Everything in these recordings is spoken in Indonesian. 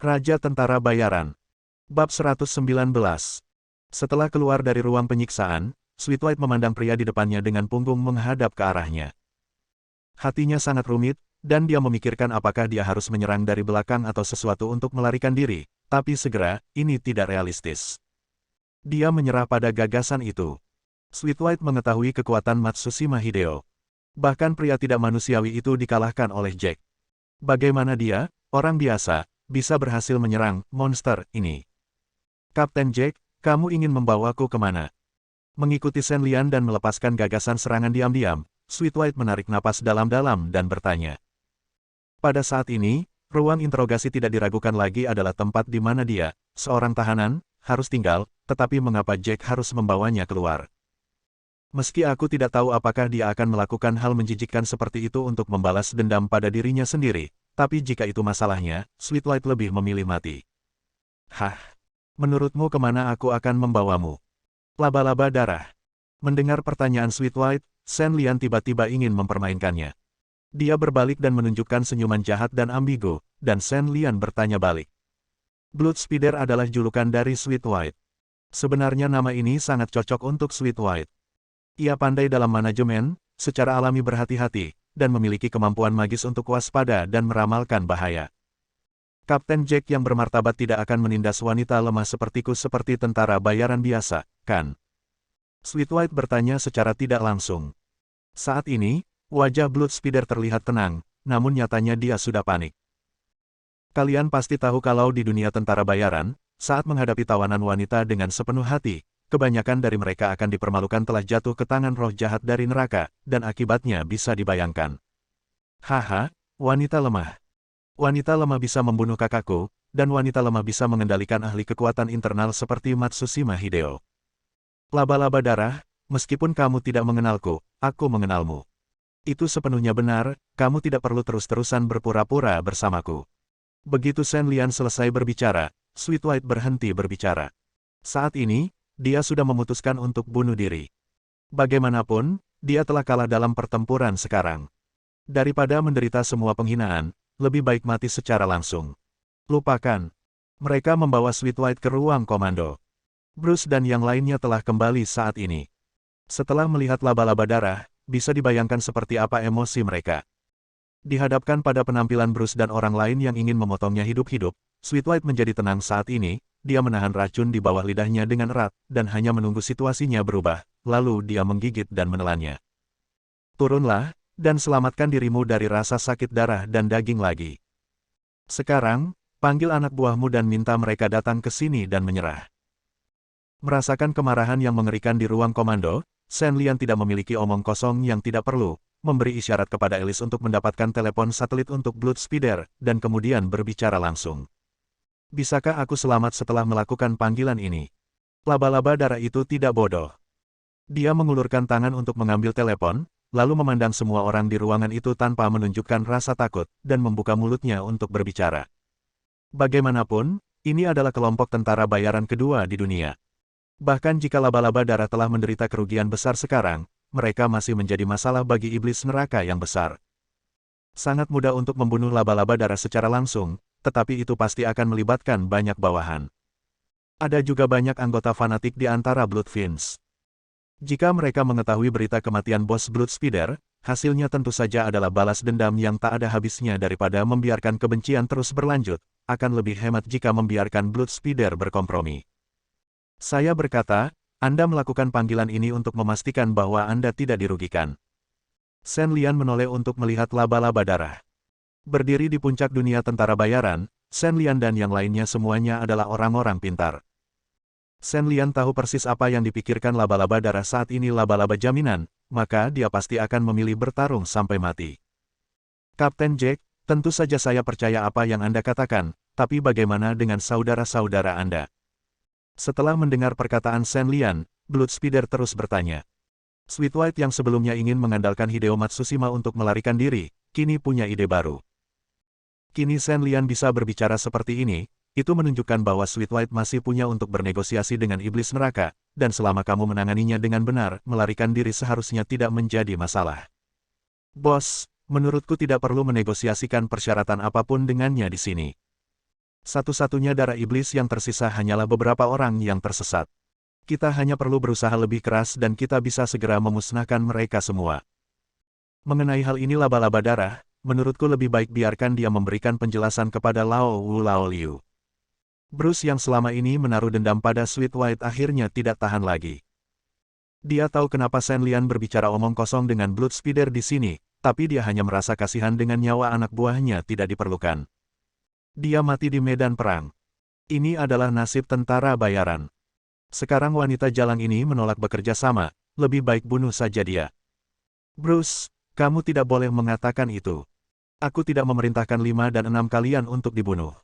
Raja Tentara Bayaran. Bab 119. Setelah keluar dari ruang penyiksaan, Sweetwhite memandang pria di depannya dengan punggung menghadap ke arahnya. Hatinya sangat rumit, dan dia memikirkan apakah dia harus menyerang dari belakang atau sesuatu untuk melarikan diri, tapi segera, ini tidak realistis. Dia menyerah pada gagasan itu. Sweetwhite mengetahui kekuatan Matsushima Hideo. Bahkan pria tidak manusiawi itu dikalahkan oleh Jack. Bagaimana dia, orang biasa, bisa berhasil menyerang monster ini? Kapten Jack, kamu ingin membawaku kemana? Mengikuti Shen Lian dan melepaskan gagasan serangan diam-diam, Sweetwhite menarik napas dalam-dalam dan bertanya. Pada saat ini, ruang interogasi tidak diragukan lagi adalah tempat di mana dia, seorang tahanan, harus tinggal, tetapi mengapa Jack harus membawanya keluar? Meski aku tidak tahu apakah dia akan melakukan hal menjijikkan seperti itu untuk membalas dendam pada dirinya sendiri, tapi jika itu masalahnya, Sweetwhite lebih memilih mati. Hah? Menurutmu kemana aku akan membawamu? Laba-laba darah. Mendengar pertanyaan Sweetwhite, Shen Lian tiba-tiba ingin mempermainkannya. Dia berbalik dan menunjukkan senyuman jahat dan ambigu, dan Shen Lian bertanya balik. Blood Spider adalah julukan dari Sweetwhite. Sebenarnya nama ini sangat cocok untuk Sweetwhite. Ia pandai dalam manajemen, secara alami berhati-hati, dan memiliki kemampuan magis untuk waspada dan meramalkan bahaya. Kapten Jack yang bermartabat tidak akan menindas wanita lemah sepertiku seperti tentara bayaran biasa, kan? Sweetwhite bertanya secara tidak langsung. Saat ini, wajah Blood Spider terlihat tenang, namun nyatanya dia sudah panik. Kalian pasti tahu kalau di dunia tentara bayaran, saat menghadapi tawanan wanita dengan sepenuh hati, kebanyakan dari mereka akan dipermalukan telah jatuh ke tangan roh jahat dari neraka, dan akibatnya bisa dibayangkan. Haha, wanita lemah. Wanita lemah bisa membunuh kakakku, dan wanita lemah bisa mengendalikan ahli kekuatan internal seperti Matsushima Hideo. Laba-laba darah, meskipun kamu tidak mengenalku, aku mengenalmu. Itu sepenuhnya benar, kamu tidak perlu terus-terusan berpura-pura bersamaku. Begitu Shen Lian selesai berbicara, Sweetwhite berhenti berbicara. Saat ini, dia sudah memutuskan untuk bunuh diri. Bagaimanapun, dia telah kalah dalam pertempuran sekarang. Daripada menderita semua penghinaan, lebih baik mati secara langsung. Lupakan. Mereka membawa Sweetwhite ke ruang komando. Bruce dan yang lainnya telah kembali saat ini. Setelah melihat laba-laba darah, bisa dibayangkan seperti apa emosi mereka. Dihadapkan pada penampilan Bruce dan orang lain yang ingin memotongnya hidup-hidup, Sweetwhite menjadi tenang saat ini, dia menahan racun di bawah lidahnya dengan erat, dan hanya menunggu situasinya berubah, lalu dia menggigit dan menelannya. Turunlah, dan selamatkan dirimu dari rasa sakit darah dan daging lagi. Sekarang, panggil anak buahmu dan minta mereka datang ke sini dan menyerah. Merasakan kemarahan yang mengerikan di ruang komando, Shen Lian tidak memiliki omong kosong yang tidak perlu, memberi isyarat kepada Alice untuk mendapatkan telepon satelit untuk Blood Spider, dan kemudian berbicara langsung. Bisakah aku selamat setelah melakukan panggilan ini? Laba-laba darah itu tidak bodoh. Dia mengulurkan tangan untuk mengambil telepon, lalu memandang semua orang di ruangan itu tanpa menunjukkan rasa takut, dan membuka mulutnya untuk berbicara. Bagaimanapun, ini adalah kelompok tentara bayaran kedua di dunia. Bahkan jika laba-laba darah telah menderita kerugian besar sekarang, mereka masih menjadi masalah bagi iblis neraka yang besar. Sangat mudah untuk membunuh laba-laba darah secara langsung, tetapi itu pasti akan melibatkan banyak bawahan. Ada juga banyak anggota fanatik di antara Blood Fiends. Jika mereka mengetahui berita kematian bos Blood Spider, hasilnya tentu saja adalah balas dendam yang tak ada habisnya daripada membiarkan kebencian terus berlanjut, akan lebih hemat jika membiarkan Blood Spider berkompromi. Saya berkata, Anda melakukan panggilan ini untuk memastikan bahwa Anda tidak dirugikan. Shen Lian menoleh untuk melihat laba-laba darah. Berdiri di puncak dunia tentara bayaran, Shen Lian dan yang lainnya semuanya adalah orang-orang pintar. Shen Lian tahu persis apa yang dipikirkan laba-laba darah saat ini laba-laba jaminan, maka dia pasti akan memilih bertarung sampai mati. Kapten Jack, tentu saja saya percaya apa yang Anda katakan, tapi bagaimana dengan saudara-saudara Anda? Setelah mendengar perkataan Shen Lian, Blood Spider terus bertanya. Sweetwhite yang sebelumnya ingin mengandalkan Hideo Matsushima untuk melarikan diri, kini punya ide baru. Kini Shen Lian bisa berbicara seperti ini, itu menunjukkan bahwa Sweetwhite masih punya untuk bernegosiasi dengan iblis neraka, dan selama kamu menanganinya dengan benar, melarikan diri seharusnya tidak menjadi masalah. Bos, menurutku tidak perlu menegosiasikan persyaratan apapun dengannya di sini. Satu-satunya darah iblis yang tersisa hanyalah beberapa orang yang tersesat. Kita hanya perlu berusaha lebih keras dan kita bisa segera memusnahkan mereka semua. Mengenai hal ini laba-laba darah, menurutku lebih baik biarkan dia memberikan penjelasan kepada Lao Wu Lao Liu. Bruce yang selama ini menaruh dendam pada Sweet White akhirnya tidak tahan lagi. Dia tahu kenapa Shen Lian berbicara omong kosong dengan Blood Spider di sini, tapi dia hanya merasa kasihan dengan nyawa anak buahnya tidak diperlukan. Dia mati di medan perang. Ini adalah nasib tentara bayaran. Sekarang wanita jalang ini menolak bekerja sama, lebih baik bunuh saja dia. Bruce, kamu tidak boleh mengatakan itu. Aku tidak memerintahkan 5 dan 6 kalian untuk dibunuh.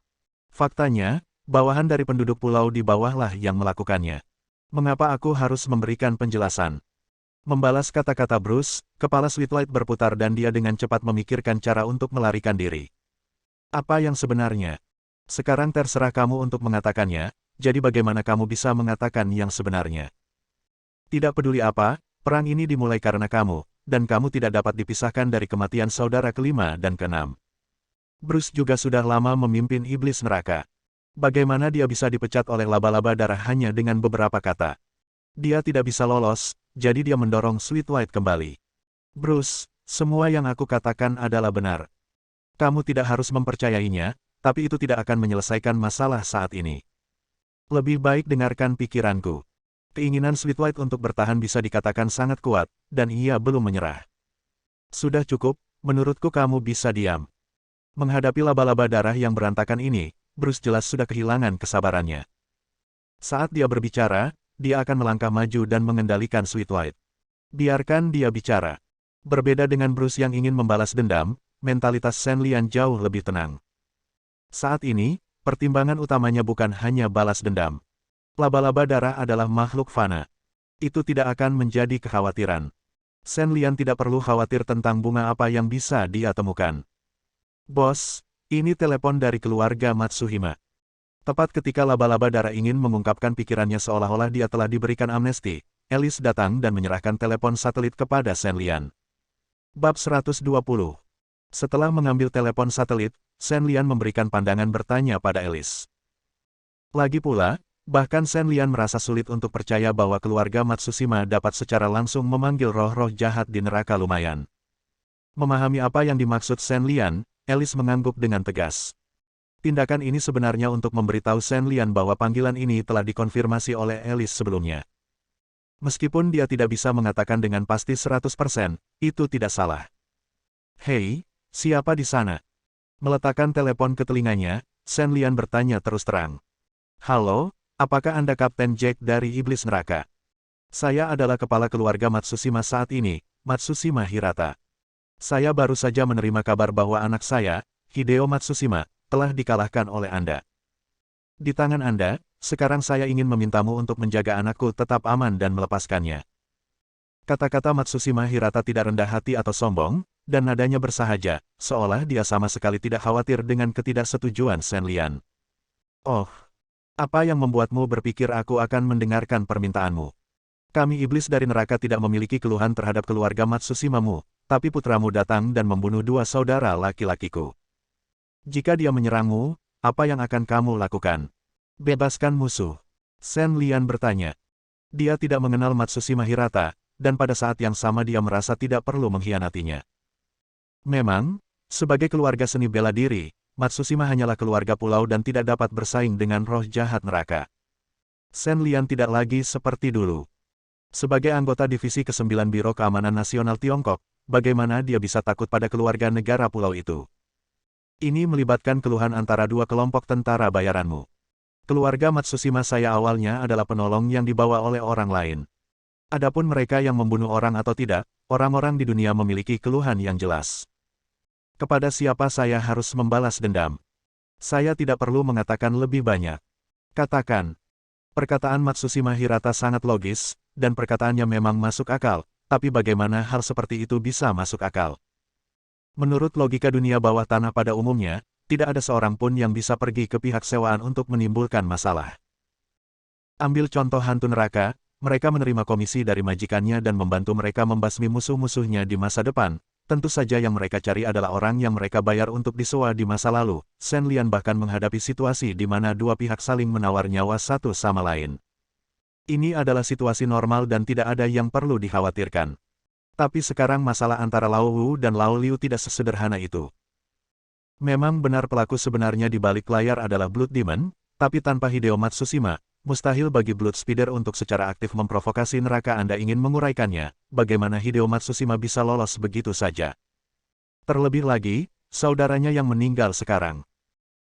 Faktanya, bawahan dari penduduk pulau di bawahlah yang melakukannya. Mengapa aku harus memberikan penjelasan? Membalas kata-kata Bruce, kepala Sweetlight berputar dan dia dengan cepat memikirkan cara untuk melarikan diri. Apa yang sebenarnya? Sekarang terserah kamu untuk mengatakannya, jadi bagaimana kamu bisa mengatakan yang sebenarnya? Tidak peduli apa, perang ini dimulai karena kamu, dan kamu tidak dapat dipisahkan dari kematian saudara kelima dan keenam. Bruce juga sudah lama memimpin iblis neraka. Bagaimana dia bisa dipecat oleh laba-laba darah hanya dengan beberapa kata? Dia tidak bisa lolos, jadi dia mendorong Sweet White kembali. Bruce, semua yang aku katakan adalah benar. Kamu tidak harus mempercayainya, tapi itu tidak akan menyelesaikan masalah saat ini. Lebih baik dengarkan pikiranku. Keinginan Sweet White untuk bertahan bisa dikatakan sangat kuat, dan ia belum menyerah. Sudah cukup, menurutku kamu bisa diam. Menghadapi laba-laba darah yang berantakan ini, Bruce jelas sudah kehilangan kesabarannya. Saat dia berbicara, dia akan melangkah maju dan mengendalikan Sweet White. Biarkan dia bicara. Berbeda dengan Bruce yang ingin membalas dendam, mentalitas Shen Lian jauh lebih tenang. Saat ini, pertimbangan utamanya bukan hanya balas dendam. Laba-laba darah adalah makhluk fana. Itu tidak akan menjadi kekhawatiran. Shen Lian tidak perlu khawatir tentang bunga apa yang bisa dia temukan. Bos, ini telepon dari keluarga Matsuhima. Tepat ketika laba-laba darah ingin mengungkapkan pikirannya seolah-olah dia telah diberikan amnesti, Alice datang dan menyerahkan telepon satelit kepada Shen Lian. Bab 120. Setelah mengambil telepon satelit, Shen Lian memberikan pandangan bertanya pada Alice. Lagi pula, bahkan Shen Lian merasa sulit untuk percaya bahwa keluarga Matsushima dapat secara langsung memanggil roh-roh jahat di neraka lumayan. Memahami apa yang dimaksud Shen Lian, Alice mengangguk dengan tegas. Tindakan ini sebenarnya untuk memberitahu Shen Lian bahwa panggilan ini telah dikonfirmasi oleh Alice sebelumnya. Meskipun dia tidak bisa mengatakan dengan pasti 100%, itu tidak salah. Hei, siapa di sana? Meletakkan telepon ke telinganya, Shen Lian bertanya terus terang. Halo, apakah Anda Kapten Jack dari Iblis Neraka? Saya adalah kepala keluarga Matsushima saat ini, Matsushima Hirata. Saya baru saja menerima kabar bahwa anak saya, Hideo Matsushima, telah dikalahkan oleh Anda. Di tangan Anda, sekarang saya ingin memintamu untuk menjaga anakku tetap aman dan melepaskannya. Kata-kata Matsushima Hirata tidak rendah hati atau sombong, dan nadanya bersahaja, seolah dia sama sekali tidak khawatir dengan ketidaksetujuan Shen Lian. Oh, apa yang membuatmu berpikir aku akan mendengarkan permintaanmu? Kami iblis dari neraka tidak memiliki keluhan terhadap keluarga Matsushima-mu, tapi putramu datang dan membunuh 2 saudara laki-lakiku. Jika dia menyerangmu, apa yang akan kamu lakukan? Bebaskan musuh. Shen Lian bertanya. Dia tidak mengenal Matsushima Hirata, dan pada saat yang sama dia merasa tidak perlu mengkhianatinya. Memang, sebagai keluarga seni bela diri, Matsushima hanyalah keluarga pulau dan tidak dapat bersaing dengan roh jahat neraka. Shen Lian tidak lagi seperti dulu. Sebagai anggota Divisi ke-9 Biro Keamanan Nasional Tiongkok, bagaimana dia bisa takut pada keluarga negara pulau itu? Ini melibatkan keluhan antara 2 kelompok tentara bayaranmu. Keluarga Matsushima saya awalnya adalah penolong yang dibawa oleh orang lain. Adapun mereka yang membunuh orang atau tidak, orang-orang di dunia memiliki keluhan yang jelas. Kepada siapa saya harus membalas dendam? Saya tidak perlu mengatakan lebih banyak. Katakan. Perkataan Matsushima Hirata sangat logis, dan perkataannya memang masuk akal, tapi bagaimana hal seperti itu bisa masuk akal? Menurut logika dunia bawah tanah pada umumnya, tidak ada seorang pun yang bisa pergi ke pihak sewaan untuk menimbulkan masalah. Ambil contoh hantu neraka, mereka menerima komisi dari majikannya dan membantu mereka membasmi musuh-musuhnya di masa depan, tentu saja yang mereka cari adalah orang yang mereka bayar untuk disewa di masa lalu. Shen Lian bahkan menghadapi situasi di mana dua pihak saling menawar nyawa satu sama lain. Ini adalah situasi normal dan tidak ada yang perlu dikhawatirkan. Tapi sekarang masalah antara Lao Wu dan Lao Liu tidak sesederhana itu. Memang benar pelaku sebenarnya di balik layar adalah Blood Demon, tapi tanpa Hideo Matsushima, mustahil bagi Blood Speeder untuk secara aktif memprovokasi neraka. Anda ingin menguraikannya, bagaimana Hideo Matsushima bisa lolos begitu saja? Terlebih lagi, saudaranya yang meninggal sekarang.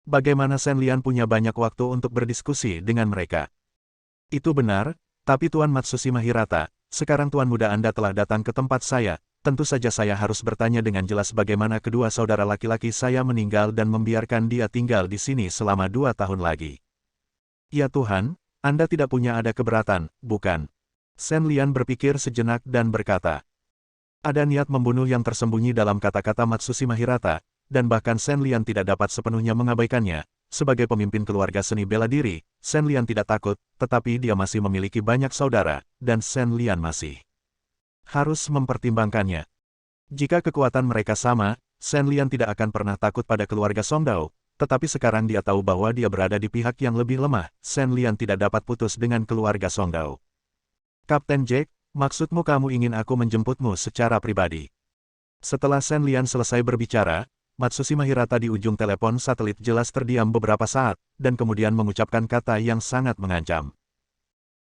Bagaimana Shen Lian punya banyak waktu untuk berdiskusi dengan mereka? Itu benar, tapi Tuan Matsushima Hirata, sekarang Tuan muda Anda telah datang ke tempat saya, tentu saja saya harus bertanya dengan jelas bagaimana kedua saudara laki-laki saya meninggal dan membiarkan dia tinggal di sini selama 2 tahun lagi. Ya Tuhan, Anda tidak punya ada keberatan, bukan? Shen Lian berpikir sejenak dan berkata. Ada niat membunuh yang tersembunyi dalam kata-kata Matsushima Hirata, dan bahkan Shen Lian tidak dapat sepenuhnya mengabaikannya. Sebagai pemimpin keluarga seni bela diri, Shen Lian tidak takut, tetapi dia masih memiliki banyak saudara, dan Shen Lian masih harus mempertimbangkannya. Jika kekuatan mereka sama, Shen Lian tidak akan pernah takut pada keluarga Songdao, tetapi sekarang dia tahu bahwa dia berada di pihak yang lebih lemah. Shen Lian tidak dapat putus dengan keluarga Songdao. Kapten Jack, maksudmu kamu ingin aku menjemputmu secara pribadi? Setelah Shen Lian selesai berbicara, Matsushima Hirata di ujung telepon satelit jelas terdiam beberapa saat, dan kemudian mengucapkan kata yang sangat mengancam.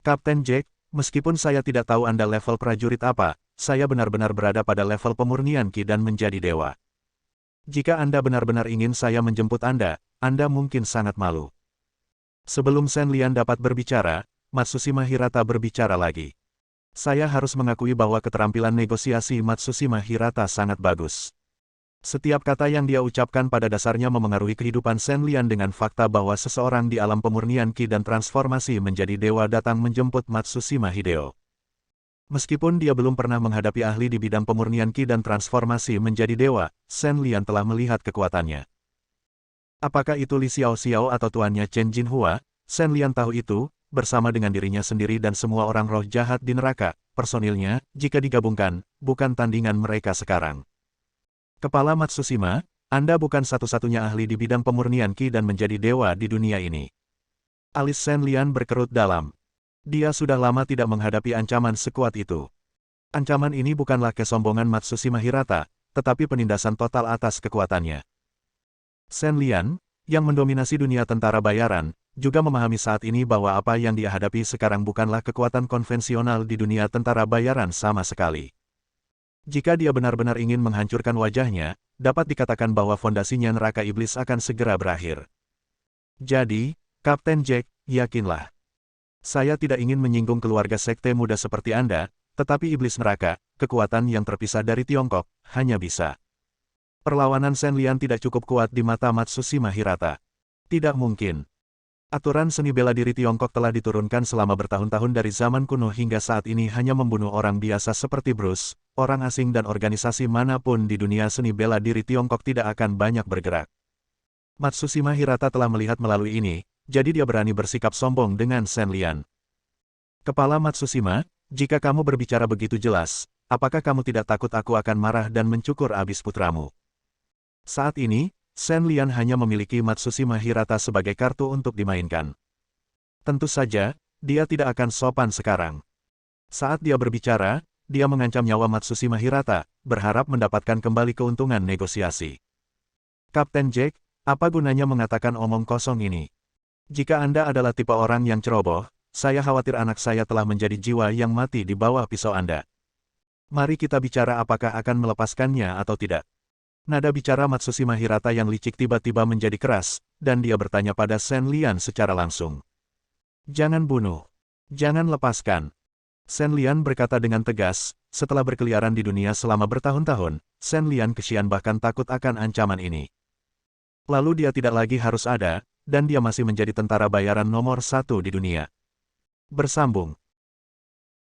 Kapten Jack, meskipun saya tidak tahu Anda level prajurit apa, saya benar-benar berada pada level pemurnian Ki dan menjadi dewa. Jika Anda benar-benar ingin saya menjemput Anda mungkin sangat malu. Sebelum Shen Lian dapat berbicara, Matsushima Hirata berbicara lagi. Saya harus mengakui bahwa keterampilan negosiasi Matsushima Hirata sangat bagus. Setiap kata yang dia ucapkan pada dasarnya memengaruhi kehidupan Shen Lian dengan fakta bahwa seseorang di alam pemurnian Ki dan transformasi menjadi dewa datang menjemput Matsushima Hideo. Meskipun dia belum pernah menghadapi ahli di bidang pemurnian Ki dan transformasi menjadi dewa, Shen Lian telah melihat kekuatannya. Apakah itu Li Xiaoxiao atau tuannya Chen Jinhua? Shen Lian tahu itu, bersama dengan dirinya sendiri dan semua orang roh jahat di neraka, personilnya, jika digabungkan, bukan tandingan mereka sekarang. Kepala Matsushima, Anda bukan satu-satunya ahli di bidang pemurnian Ki dan menjadi dewa di dunia ini. Alis Shen Lian berkerut dalam. Dia sudah lama tidak menghadapi ancaman sekuat itu. Ancaman ini bukanlah kesombongan Matsushima Hirata, tetapi penindasan total atas kekuatannya. Shen Lian, yang mendominasi dunia tentara bayaran, juga memahami saat ini bahwa apa yang dia hadapi sekarang bukanlah kekuatan konvensional di dunia tentara bayaran sama sekali. Jika dia benar-benar ingin menghancurkan wajahnya, dapat dikatakan bahwa fondasinya neraka iblis akan segera berakhir. Jadi, Kapten Jack, yakinlah. Saya tidak ingin menyinggung keluarga sekte muda seperti Anda, tetapi iblis neraka, kekuatan yang terpisah dari Tiongkok, hanya bisa. Perlawanan Shen Lian tidak cukup kuat di mata Matsushima Hirata. Tidak mungkin. Aturan seni bela diri Tiongkok telah diturunkan selama bertahun-tahun dari zaman kuno hingga saat ini hanya membunuh orang biasa seperti Bruce, orang asing dan organisasi manapun di dunia seni bela diri Tiongkok tidak akan banyak bergerak. Matsushima Hirata telah melihat melalui ini, jadi dia berani bersikap sombong dengan Shen Lian. Kepala Matsushima, jika kamu berbicara begitu jelas, apakah kamu tidak takut aku akan marah dan mencukur abis putramu? Saat ini, Shen Lian hanya memiliki Matsushima Hirata sebagai kartu untuk dimainkan. Tentu saja, dia tidak akan sopan sekarang. Saat dia berbicara, dia mengancam nyawa Matsushima Hirata, berharap mendapatkan kembali keuntungan negosiasi. Kapten Jack, apa gunanya mengatakan omong kosong ini? Jika Anda adalah tipe orang yang ceroboh, saya khawatir anak saya telah menjadi jiwa yang mati di bawah pisau Anda. Mari kita bicara apakah akan melepaskannya atau tidak. Nada bicara Matsushima Hirata yang licik tiba-tiba menjadi keras, dan dia bertanya pada Shen Lian secara langsung. Jangan bunuh. Jangan lepaskan. Shen Lian berkata dengan tegas, setelah berkeliaran di dunia selama bertahun-tahun, Shen Lian kesian bahkan takut akan ancaman ini. Lalu dia tidak lagi harus ada, dan dia masih menjadi tentara bayaran nomor 1 di dunia. Bersambung.